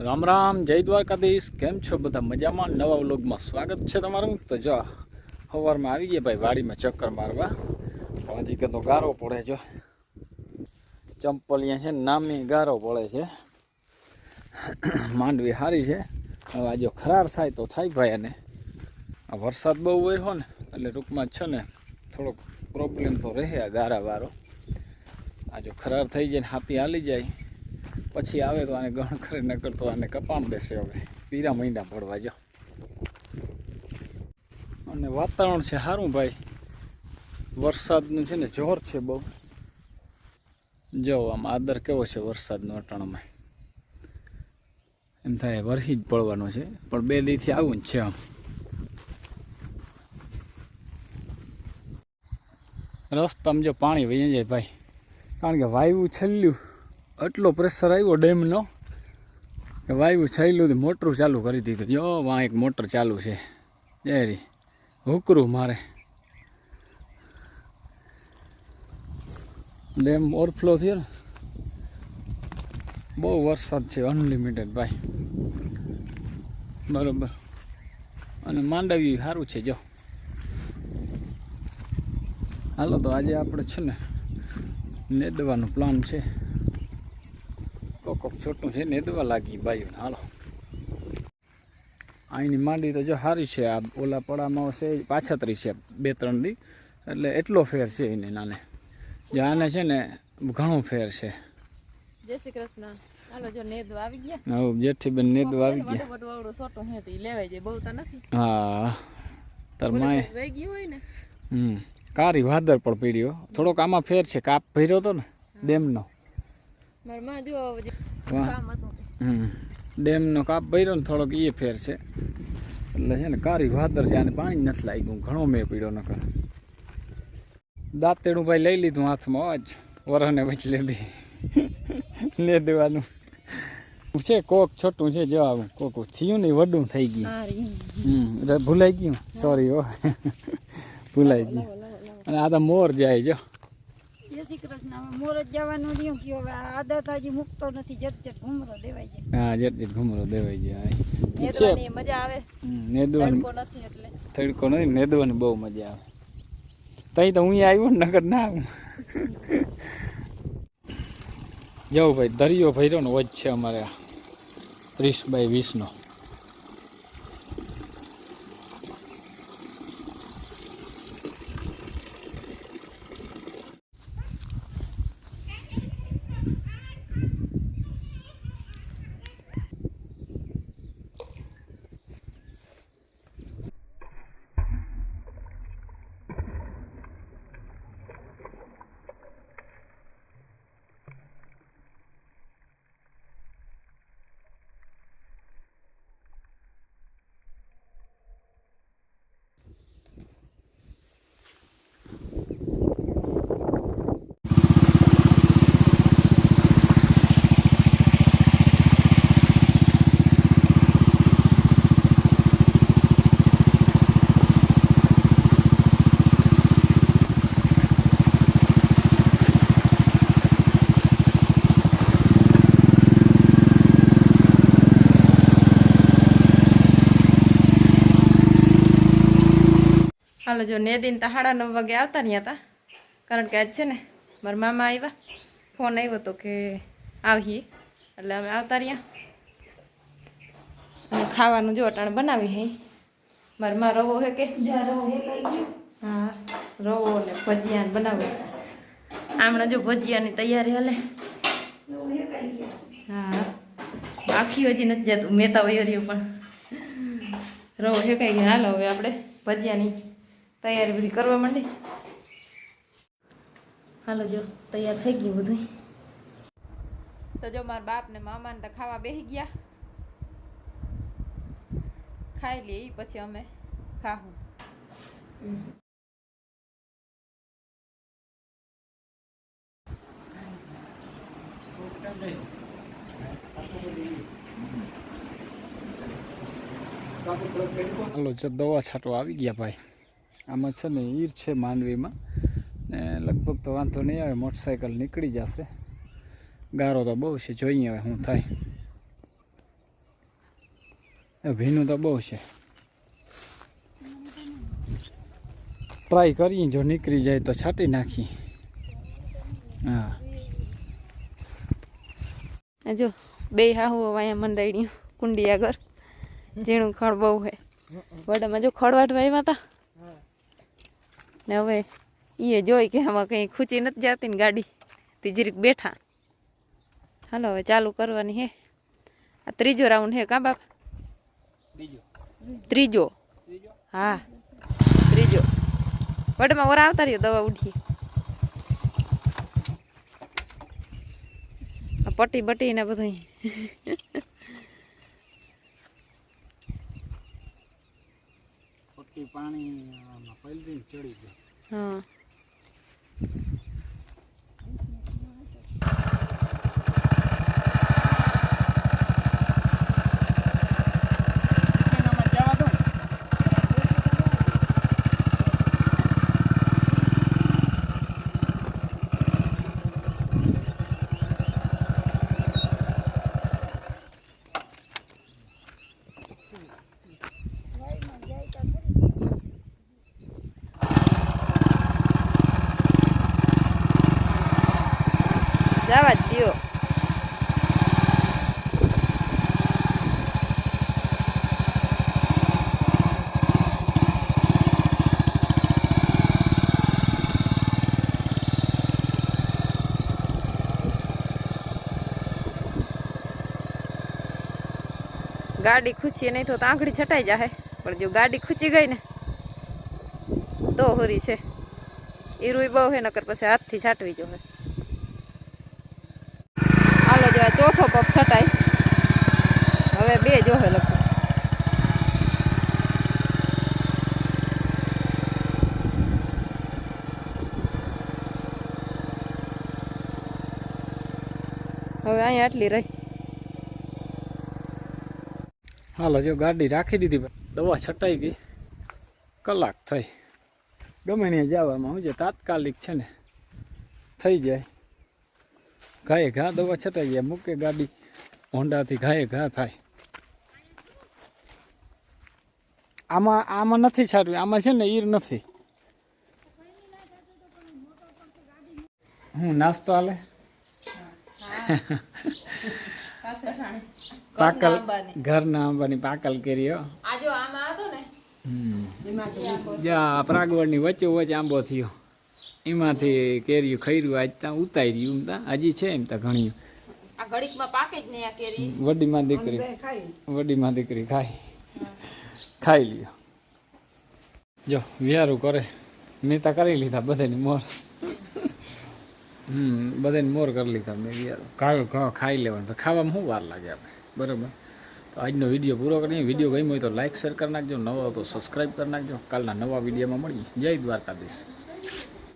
રામ રામ, જય દ્વારકાધીશ. કેમ છો બધા? મજામાં? નવા વ્લોગમાં સ્વાગત છે તમારું. તો જો સવારમાં આવી ગયા ભાઈ વાડીમાં ચક્કર મારવા. પણ હજી તો ગારો પડે જો, ચંપલિયા છે નામી ગારો પડે છે. માંડવી સારી છે. હવે આ જો ખરાર થાય તો થાય ભાઈ. અને આ વરસાદ બહુ હોય ને એટલે ટૂંકમાં છે ને થોડોક પ્રોબ્લેમ તો રહે આ ગારા વારો. આ જો ખરાર થઈ જાય ને હાથી હાલી જાય પછી આવે તો આને ગણ કરી ન કરતો આને કપામ બેસે. હવે પીરા મહિના પડવા જો. અને વાતાવરણ છે સારું ભાઈ, વરસાદનું છે ને જોર છે બહુ. જો આમ આદર કેવો છે વરસાદનો અટાણામાં. એમ થાય વરસી જ પડવાનો છે, પણ 2 દીથી આવું જ છે. આમ રસ્તામાં જો પાણી વહી જાય ભાઈ, કારણ કે વાયુ છેલ્લું એટલો પ્રેશર આવ્યો ડેમનો કે વાયુ છેલ્લું મોટરું ચાલુ કરી દીધું. જો વાં એક મોટર ચાલુ છે જયરી હુકરું મારે. ડેમ ઓવરફ્લો થયો ને, બહુ વરસાદ છે અનલિમિટેડ ભાઈ. બરાબર. અને માંડવી સારું છે જો. હાલો તો આજે આપણે છે ને નેદવાનો પ્લાન છે. કોક છોટું છે નેદવા લાગી બાયું. હાલો અહીંની માંડી તો જો સારી છે. આ ઓલા પડામાં છે પાછતરી છે 2-3 દી, એટલે એટલો ફેર છે એને નાને. જે આને છે ને ઘણો ફેર છે. જય શ્રી કૃષ્ણ. હાલો જો નેદવા આવી ગયા. હા, જેઠી બેન નેદવા આવી ગયા. વડવાવડો સોટો હે તો ઈ લેવાય જાય, બહુ તો નથી. હા તાર માય રહી ગયું હોય ને. કારી વાદર પણ પીડ્યો. થોડોક આમાં ફેર છે, કાપ ભર્યો હતો ને ડેમનો. મારી માં જો કામ હતું. ડેમનો કાપ ભર્યો ને થોડોક એ ફેર છે. એટલે છે ને કારી વાદર છે. આને પાણી નથી લાગ્યું, ઘણો મેં પીડ્યો નકર. દાંતેડું ભાઈ લઈ લીધું હાથમાં આજ વરહને વચ લીધી લે દેવાનું છે. કોક છોટું છે જો આવું કોક થયું નહીં, વડું થઈ ગયું. ભૂલાઈ ગયું, સોરી હો ભૂલાઈ ગયું. અને આ તો મોર જાય જો. જય શ્રી કૃષ્ણ. મોર જ જવાનું રહ્યું કે હવે આદત હજી મુકતો નથી. જટ ઘુમરો દેવાઈ જાય. હા, જટ ઘુમરો દેવાઈ જાય. નેદવાની મજા આવે. નેદવાની તડકો નથી એટલે. તડકો નથી, નેદવાની બહુ મજા આવે. તઈ તો હું આવ્યો ને નગર ના આવું. જવું ભાઈ, દરિયો ભર્યો ને વચ છે અમારે 30x20 નો. હાલો જો નેદીને તો 9:30 વાગે આવતા રહ્યા હતા, કારણ કે આજ છે ને મારા મામા આવ્યા. ફોન આવ્યો હતો કે આવીએ, એટલે અમે આવતા રહ્યા. અને ખાવાનું જો અટાણ બનાવી હે. મારા માં રવો હે કે હા, રવો ને ભજીયા બનાવે. આમણે જો ભજીયાની તૈયારી હાલે. હા, આખી હજી નથી જતું, મેતા વયો રહ્યું પણ રવો હેકાઈ ગયા. હાલો હવે આપણે ભજીયાની તૈયારી બધી કરવા માંડી. હાલો જો તૈયાર થઈ ગયું બધું. તો જો મારા બાપ ને મામા ને તો ખાવા બેસી ગયા. ખાઈ લઈએ પછી અમે ખાવું. હાલો જો દવા છાંટવા આવી ગયા ભાઈ. આમાં છે ને ઈર છે માંડવીમાં ને લગભગ તો વાંધો નહીં આવે, મોટરસાઇકલ નીકળી જશે. ગારો તો બહુ છે, જોઈએ હવે શું થાય. ભીનું તો બહુ છે. ટ્રાય કરીએ, જો નીકળી જાય તો છાંટી નાખી. હા જો બે હાહુ અહીંયા મંડાઈ કુંડી આગળ ઝીણું ખડ બહુ હે. વડામાં જો ખડવાટવા આવ્યા હતા ને હવે એ જોઈ કે આમાં કંઈ ખૂચી નથી જતી ને ગાડી તે જીરીક બેઠા. હાલો હવે ચાલુ કરવાની હે. આ ત્રીજો રાઉન્ડ હે કા બાપ? ત્રીજો. હા ત્રીજો. વડમાં ઓરા આવતા રહ્યો દવા ઉઠી. આ પટ્ટી બટ્ટી ને બધું પાણી ચડી ગયું. હા જવા જ દ્યો. ગાડી ખૂચીએ નહીં તો આંગળી છટાઈ જાય, પણ જો ગાડી ખૂચી ગઈ ને તો હોરી છે. એ રૂઈ બહુ હે, નકર પછી હાથથી છાંટવી જો. હાલો જો આ ચોથો પગ છટાય, હવે બે જોહે લખો. હવે અહીંયા આટલી રહી. હાલો જો ગાડી રાખી દીધી, દવા છટાઈ ગઈ, કલાક થઈ. ગમે ત્યાં જવામાં શું છે તાત્કાલિક છે ને થઈ જાય. ઘાએ ઘા દવા છટાઈ ગયા, મૂકે ગાડી હોન્ડાથી ઘાએ ઘા થાય. આમાં નથી છાંટવી, આમાં છે ને ઈર નથી. હું નાસ્તો હાલે પાકલ ઘરના આંબાની પાકલ કેરીઓ. પ્રાગવડની વચ્ચે વચ્ચે આંબો થયો, એમાંથી કેરીઓ ખૈરું આજ ત્યાં ઉતાર્યું. હજી છે એમ તો ઘણી. વડીમાં દીકરી ખાઈ લ્યો. જો વિહારું કરે, નેતા કરી લીધા બધાની મોર. બધાને મોર કરી લીધા મેં વિહારું. ખાઈ લેવાનું, ખાવામાં શું વાર લાગે આપણે, બરાબર. તો આજનો વિડીયો પૂરો કરીએ. વિડીયો ગમ્યો હોય તો લાઇક શેર કરી નાખજો, નવો તો સબસ્ક્રાઈબ કરી નાખજો. કાલના નવા વિડીયોમાં મળીએ. જય દ્વારકાધીશ.